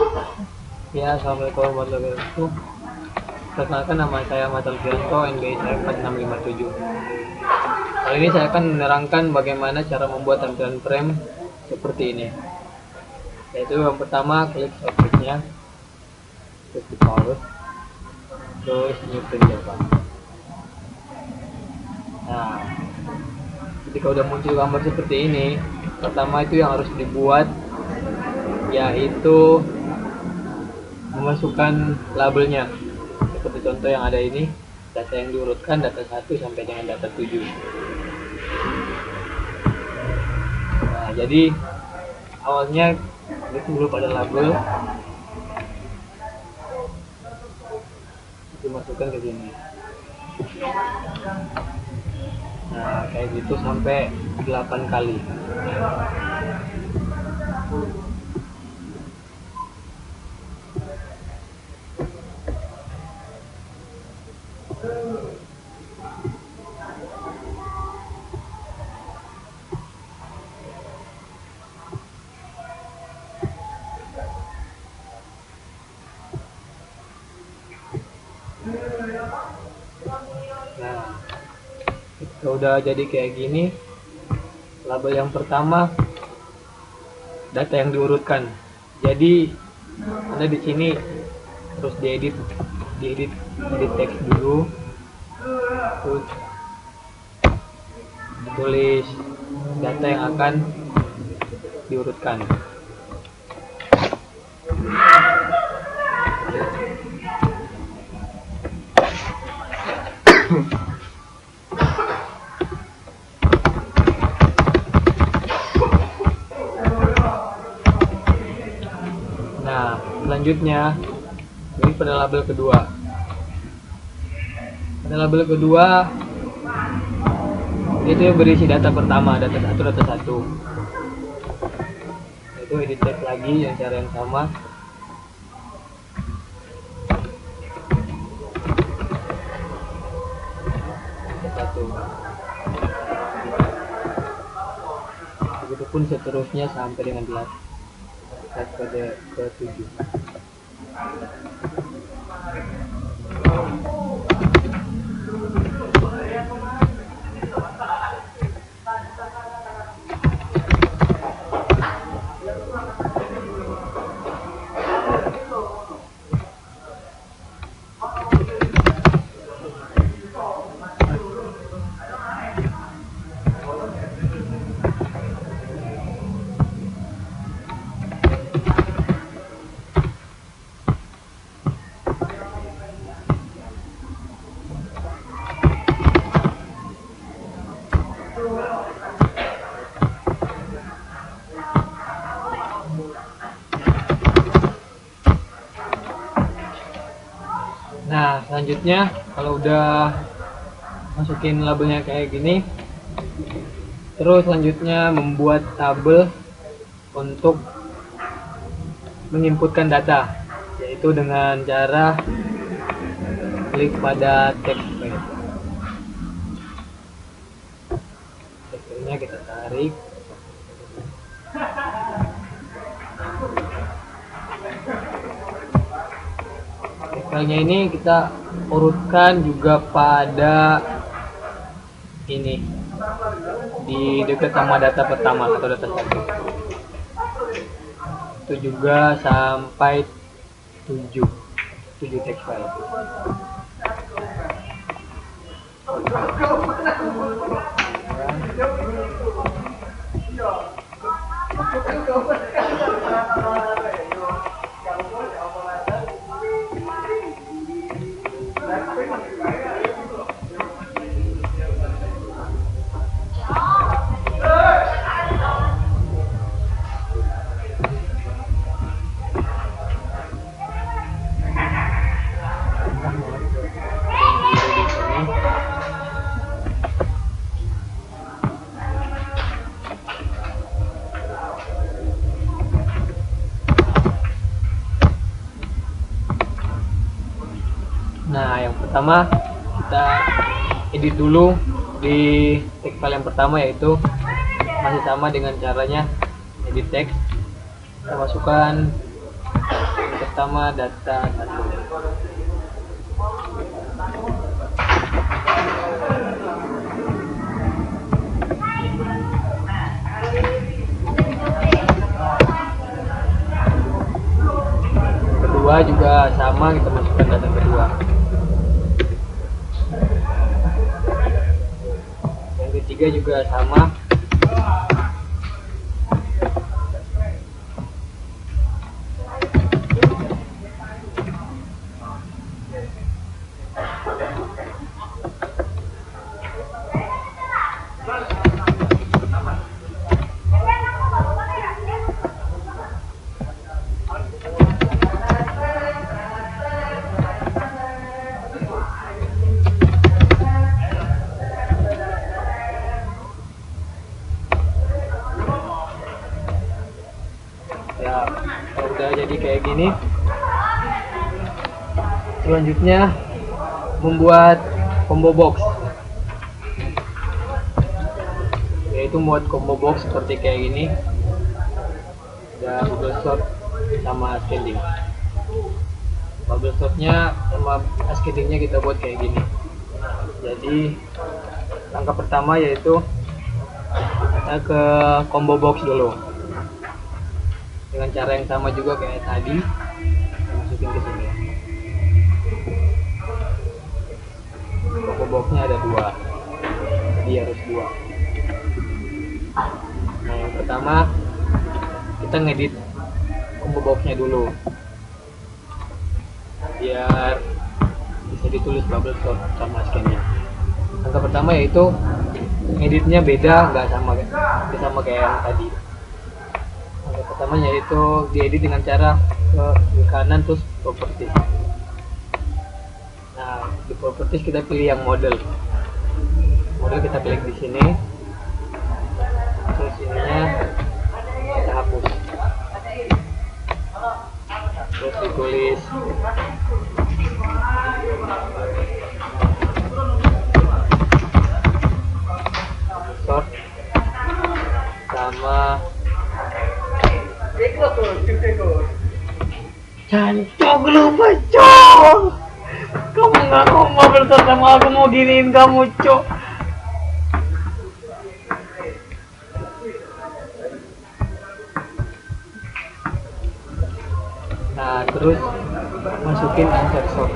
Ya, assalamualaikum warahmatullahi wabarakatuh. Perkenalkan, nama saya Ahmad Alfianto, NBI saya 4657. Kali ini saya akan menerangkan bagaimana cara membuat tampilan frame seperti ini. Yaitu yang pertama, klik objeknya, terus di pause, terus new frame Java. Nah, ketika udah muncul gambar seperti ini, pertama itu yang harus dibuat yaitu memasukkan labelnya. Seperti contoh yang ada ini, data yang diurutkan data 1 sampai dengan data 7. Nah, jadi awalnya itu dulu pada label dimasukkan ke sini. Nah, kayak gitu sampai 8 kali. Nah, ketika udah jadi kayak gini, label yang pertama data yang diurutkan. Jadi Anda di sini terus diedit teks dulu, terus tulis data yang akan diurutkan. Nah, selanjutnya ini pada label kedua. Pada label kedua itu berisi data pertama, data 1. Itu edit text lagi yang cara yang sama. Data 1. Begitupun seterusnya sampai dengan 8 ke 7. Nah, selanjutnya kalau udah masukin labelnya kayak gini, terus selanjutnya membuat tabel untuk menginputkan data, yaitu dengan cara klik pada text file. Teksturnya kita tarik. Filenya ini kita urutkan juga pada ini di dekat sama data pertama atau data 1. Itu juga sampai 7 text file. Nah, yang pertama kita edit dulu di text file yang pertama, yaitu masih sama dengan caranya edit text. Kita masukkan pertama data 1. Kedua juga sama, kita masukkan data kedua. Yang ketiga juga sama. Ya, kalau udah jadi kayak gini, selanjutnya membuat combo box, yaitu membuat combo box seperti kayak gini. Ada bubble shot sama ascending. Bubble shotnya sama ascendingnya kita buat kayak gini. Jadi langkah pertama yaitu kita ke combo box dulu dengan cara yang sama juga kayak tadi, masukin ke sini. Combo boxnya ada 2, jadi harus 2. Nah, yang pertama kita ngedit combo boxnya dulu biar bisa ditulis bubble shot sama scannya. Langkah pertama yaitu ngeditnya beda, nggak sama kayak yang tadi. Langkah pertamanya yaitu diedit dengan cara ke kanan terus properties. Nah, di properties kita pilih yang model kita klik di sini, terus ininya kita hapus, terus ditulis short sama jancok lu bacok. Kamu nggak mau bersama sama aku, mau giniin kamu, cok. Nah, terus masukin answer shot.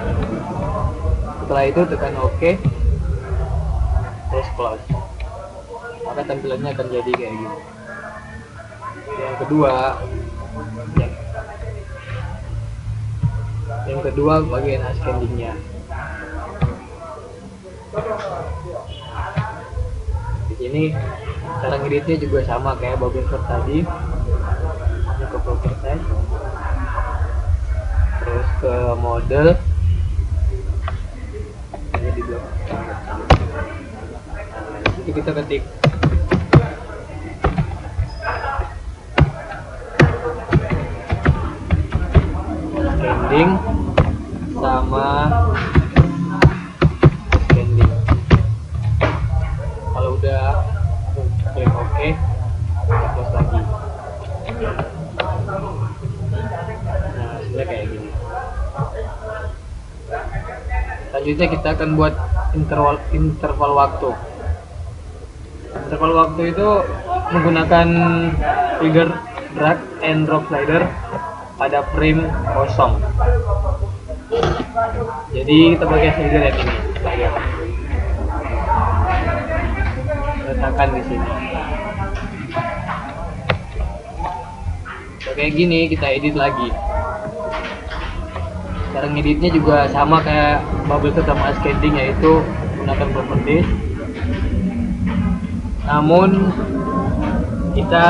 Setelah itu tekan OK, terus close. Maka tampilannya akan jadi kayak gini. Yang kedua bagian ascendingnya. Di sini cara ngeditnya juga sama kayak bubble shot tadi. Masuk ke properties, terus ke model, ini di blok. Nah, itu kita ketik scanning sama scanning. Kalau udah klik OK, close lagi. Nah, sudah kayak gini. Selanjutnya kita akan buat interval waktu. Interval waktu itu menggunakan trigger drag and drop slider pada frame kosong. Jadi kita pakai slider yang ini, slider. Letakkan di sini. Kayak gini kita edit lagi. Cara ngeditnya juga sama kayak bubble shot sama ascending, yaitu menggunakan properties. Namun kita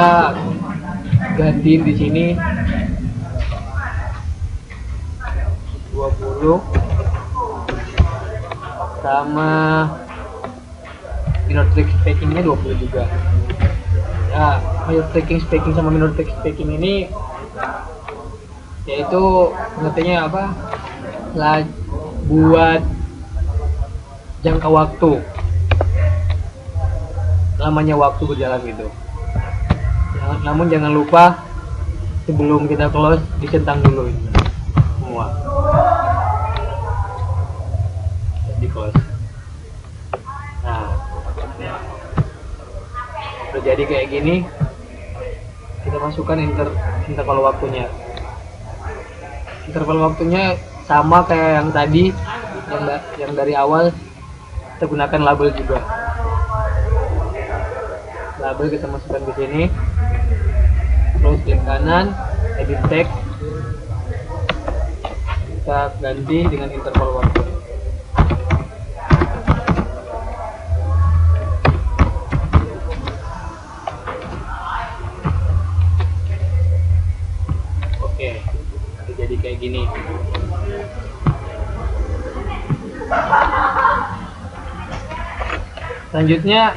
gantiin di sini 20 sama minor track spacingnya 20 juga. Ya, minor tracking spacing sama minor track spacing ini yaitu pengertiannya apa? Buat jangka waktu, lamanya waktu berjalan gitu. Namun jangan lupa sebelum kita close dicentang dulu ini. jadi kayak gini, kita masukkan interval waktunya. Interval waktunya sama kayak yang tadi, yang dari awal kita gunakan label juga. Label kita masukkan ke sini, terus klik kanan, edit text, kita ganti dengan interval waktu. Oke, jadi kayak gini. Selanjutnya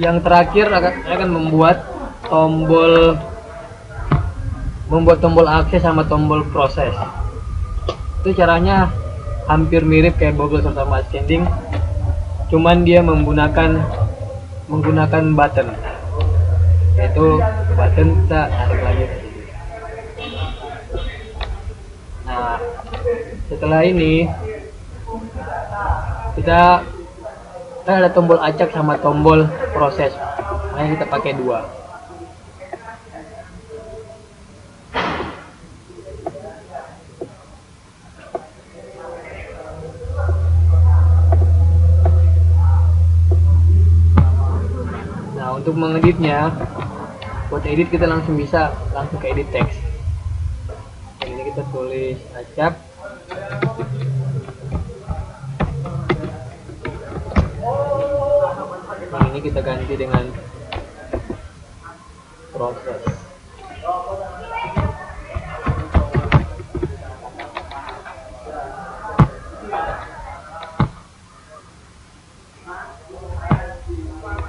yang terakhir akan membuat tombol akses sama tombol proses. Itu caranya hampir mirip kayak Bubble sama Ascending, cuman dia menggunakan button, yaitu button kita tarik lagi. Nah, setelah ini kita ada tombol acak sama tombol proses, makanya kita pakai dua. Nah, untuk mengeditnya, buat edit kita langsung ke edit teks. Ini kita tulis acak. Ini kita ganti dengan proses.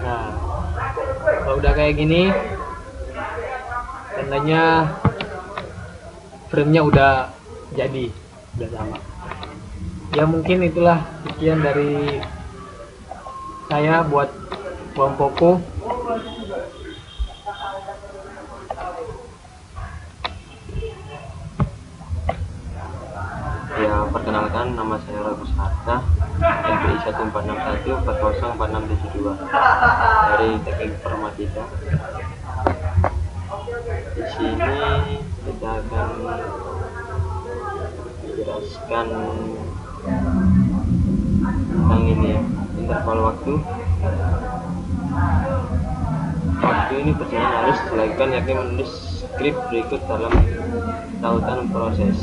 Nah, kalau udah kayak gini, tandanya framenya udah jadi, udah sama. Ya mungkin itulah sekian dari saya buat Poco. Ya, perkenalkan, nama saya Ragus Harta, NPI 1461404672 dari Teknik Informatika. Di sini kita akan menjelaskan tentang ini, interval waktu. Waktu ini perjalanan harus dilakukan yakni menulis skrip berikut dalam tautan proses.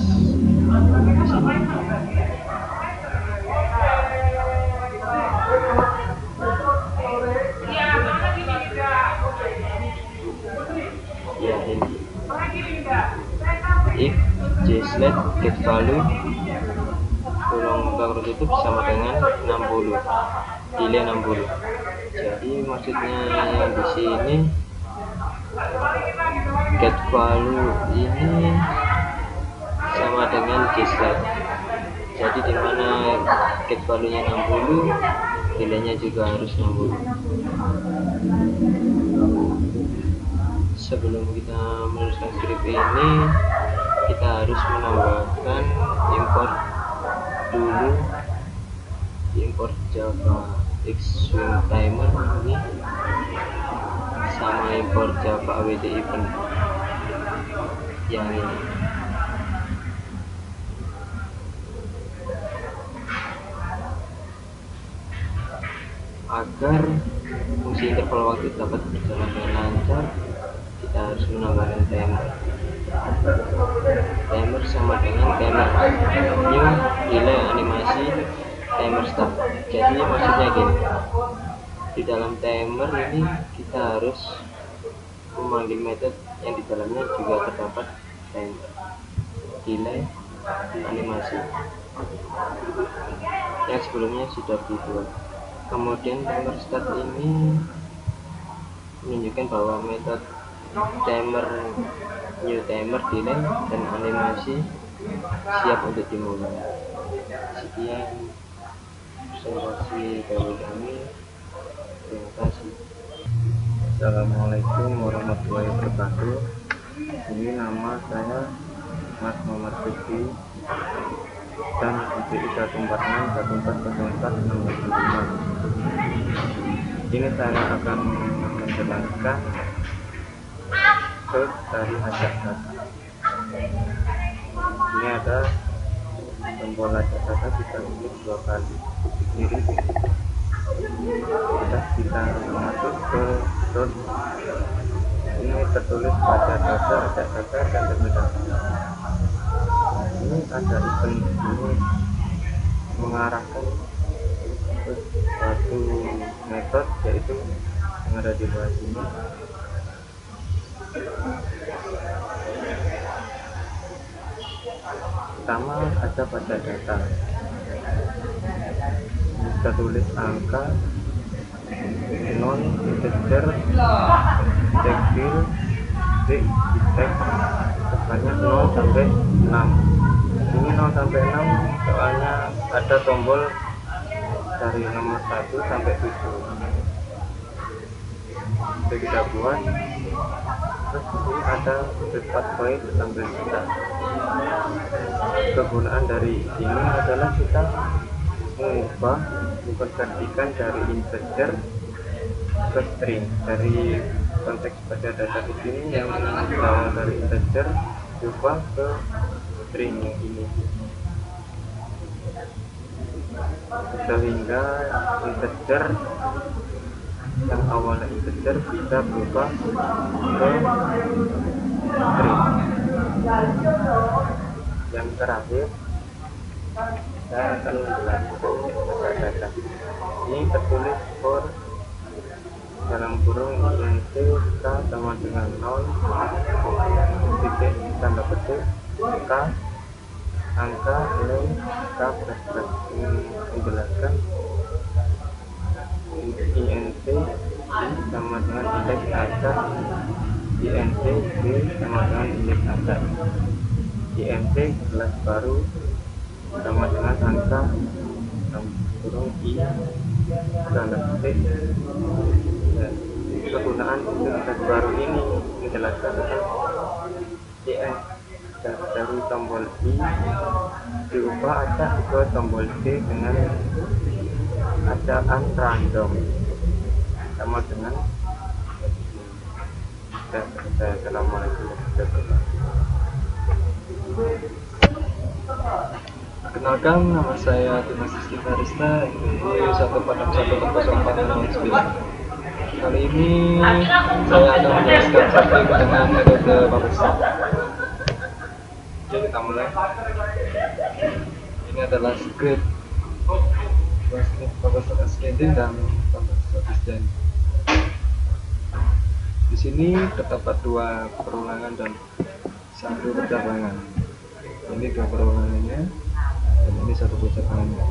Ya, ini if jsled get value kurang buka tutup sama dengan 60, delay 60. Jadi maksudnya yang di sini get value ini sama dengan jsled. Jadi dimana get value nya 60, delaynya juga harus 60. Sebelum kita menuliskan script ini, kita harus menambahkan import dulu, import Java X Swing Timer ini sama import Java awt event yang ini. Agar fungsi interval waktu dapat berjalan dengan lancar, kita harus menambahkan timer sama dengan timer new delay animasi timer start. Jadi maksudnya gini, di dalam timer ini kita harus memanggil metode yang di dalamnya juga terdapat timer, delay, animasi yang sebelumnya sudah dibuat. Kemudian timer start ini menunjukkan bahwa metode timer, new timer, delay, dan animasi siap untuk dimulai. Sekian presentasi dari kami. Terima kasih. Assalamualaikum warahmatullahi wabarakatuh. Ini nama saya Mas Muhammad Fikri dan NPI 14614046. Ini saya akan menjelaskan source dari ajak data. Ini ada tombol ajak data, kita klik 2 kali di kiri. Sudah kita masuk ke source. Ini tertulis pada data, ajak data, dan tabel data. Ini ada event ini mengarahkan ke suatu metode, yaitu yang ada di bawah sini. Pertama ada pada data, kita tulis angka, non integer, tekstil, teks sebanyak 0 sampai 6. Ini 0 sampai 6 soalnya ada tombol dari nomor 1 sampai 7. Jadi kita buat. Terus ini ada cepat poin sampai kita. Kegunaan dari ini adalah kita mengubah, mengkonversikan dari integer ke string. Dari konteks pada data di sini yang berawal dari integer diubah ke string yang ini, sehingga integer yang awalnya integer bisa berubah ke string. Yang terakhir saya akan menjelaskan data. Ini tertulis for dalam kurung int k sama dengan 0 titik tanda petik k angka nilai k plus plus. Ini menjelaskan int i sama dengan indeks angka, int b sama dengan indeks angka, int kelas baru sama dengan angka kurung i tanda petik. Kegunaan kelas baru ini menjelaskan tentang dari tombol i diubah acak ke tombol c dengan acakan random sama dengan Assalamualaikum warahmatullahi wabarakatuh. Perkenalkan, nama saya Dimas Rizky Farista, ini 1461049. Kali ini saya akan menjelaskan satu dengan metode bubble step. Oke, kita mulai. Ini adalah script bubble step scaling dan bubble step scan. Di sini terdapat 2 perulangan dan 1 percabangan. Ini 2 perulangannya dan ini 1 percabangannya.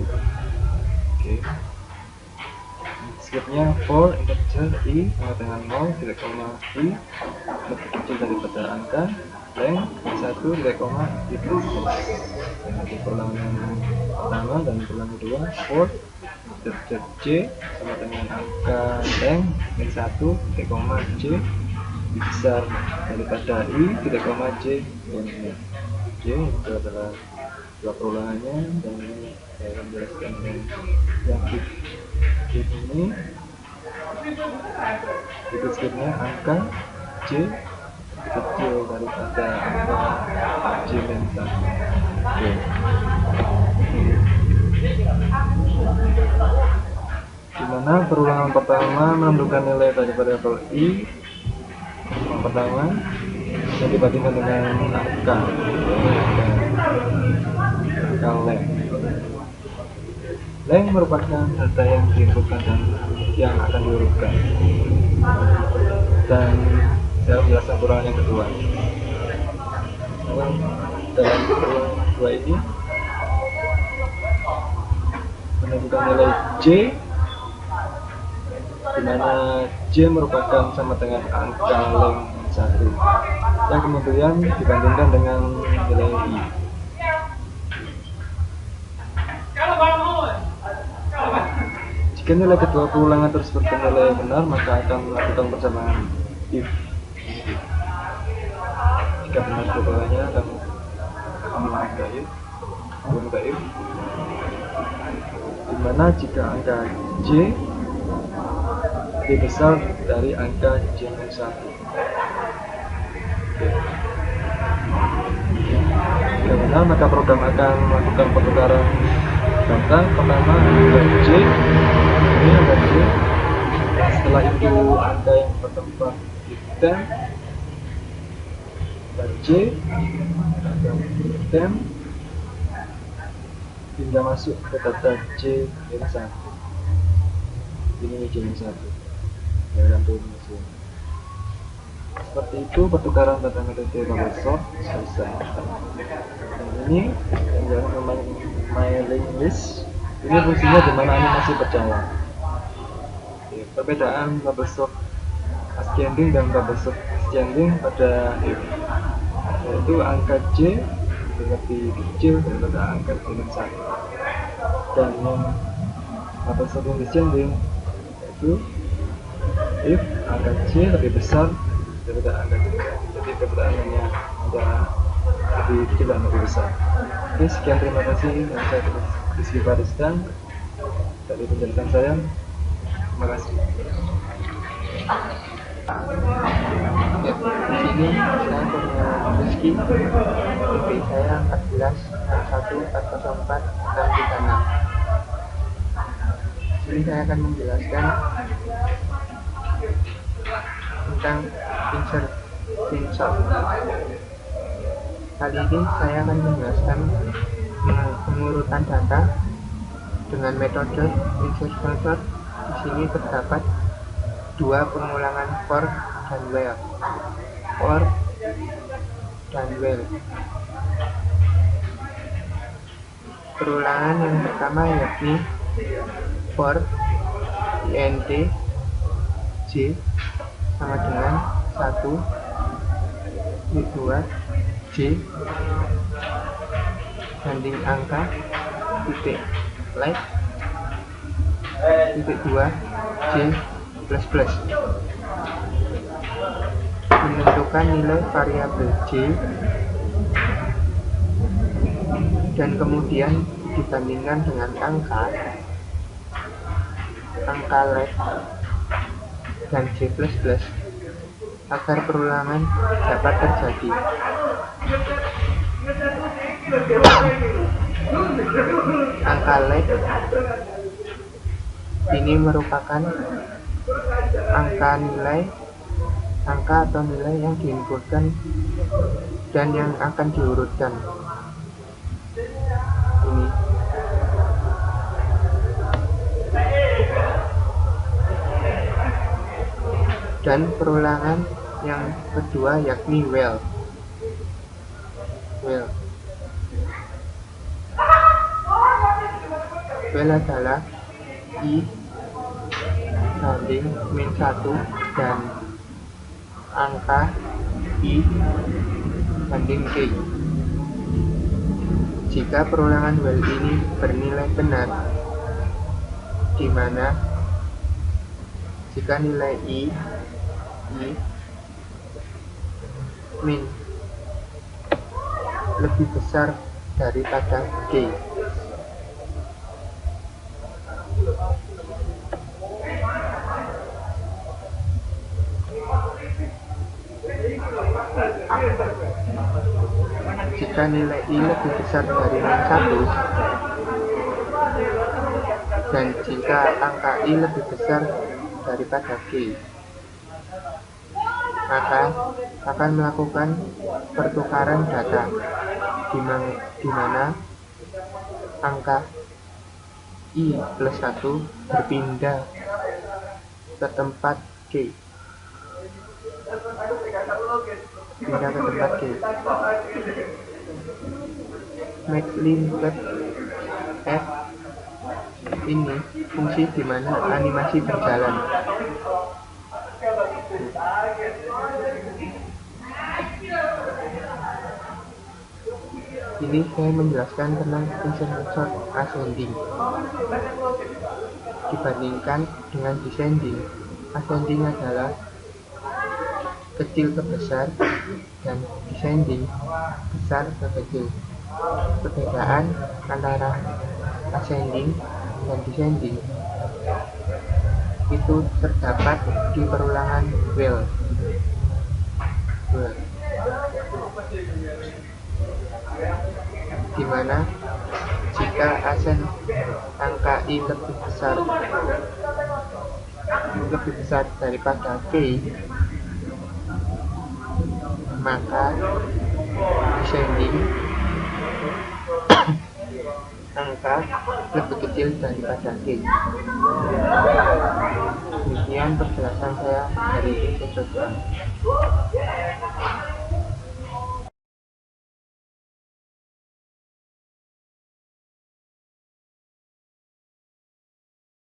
Oke. Scriptnya for integer i sama dengan 0, i lebih kecil daripada angka, length 1, i plus. Jadi perulangan pertama dan perulangan kedua, for integer j sama dengan angka length 1, j lebih besar daripada i, j. J itu adalah 2 perulangannya, dan ini saya akan menjelaskan yang ini. Itu scriptnya angka j lebih kecil daripada angka j min 1. Oke. Dimana perulangan pertama menentukan nilai daripada variabel i yang pertama yang dibandingkan dengan angka length. Length merupakan data yang diinputkan dan yang akan diurutkan. Dan saya menjelaskan perulangan yang kedua. Dalam perulangan kedua ini menentukan nilai j, di mana j merupakan sama dengan angka length 1 yang kemudian dibandingkan dengan nilai i. Jika nilai kedua perulangan tersebut bernilai benar, maka akan melakukan percabangan if. Jika benar kedua-duanya akan melakukan if, dimana jika angka j lebih besar dari angka J-1. Bagaimana maka program akan melakukan pertukaran data. Pertama angka J, ini angka J. Setelah itu angka yang bertempat di temp, angka J, angka temp, hingga masuk ke data J-1. Ini J-1 dalam mesin. Seperti itu pertukaran data metode bubble sort selesai. Dan ini yang namanya mailing list. Ini fungsinya di mana animasi berjalan. Oke, perbedaan bubble sort ascending dan bubble sort descending pada if, yaitu angka J lebih kecil daripada angka J-1. Dan yang bubble sort descending yaitu if angka J lebih besar daripada angka J. Jadi perbedaannya antara lebih kecil dan lebih besar. Oke, sekian, terima kasih yang saya tulis Rizky Faristan dari penjelasan saya. Terima kasih. Ya, di sini saya punya Rizky, IP saya 1461404636. Ini saya akan menjelaskan tentang insert screenshot. Kali ini saya akan menjelaskan pengurutan data dengan metode insert screenshot. Di sini terdapat dua pengulangan for dan while. For dan while. Perulangan yang pertama yakni for int J sama dengan 1, 2 J banding angka titik like titik 2 J plus plus, menentukan nilai variabel J dan kemudian dibandingkan dengan angka like dan J++ agar perulangan dapat terjadi. Angka like ini merupakan angka atau nilai yang diinputkan dan yang akan diurutkan. Ini dan perulangan yang kedua yakni while. While adalah I banding min 1 dan angka I banding K. Jika perulangan while ini bernilai benar, di mana jika nilai I min lebih besar daripada K, jika nilai I lebih besar dari min 1 dan jika angka I lebih besar daripada K, maka akan melakukan pertukaran data di mana angka I plus 1 berpindah ke tempat K. Make linked F ini fungsi di mana animasi berjalan. Ini saya menjelaskan tentang insert ascending dibandingkan dengan descending. Ascending adalah kecil ke besar dan descending besar ke kecil. Perbedaan antara ascending dan descending itu terdapat di perulangan well. Di mana jika asen angka I lebih besar daripada K, maka descending angka lebih kecil daripada K. Demikian penjelasan saya dari program.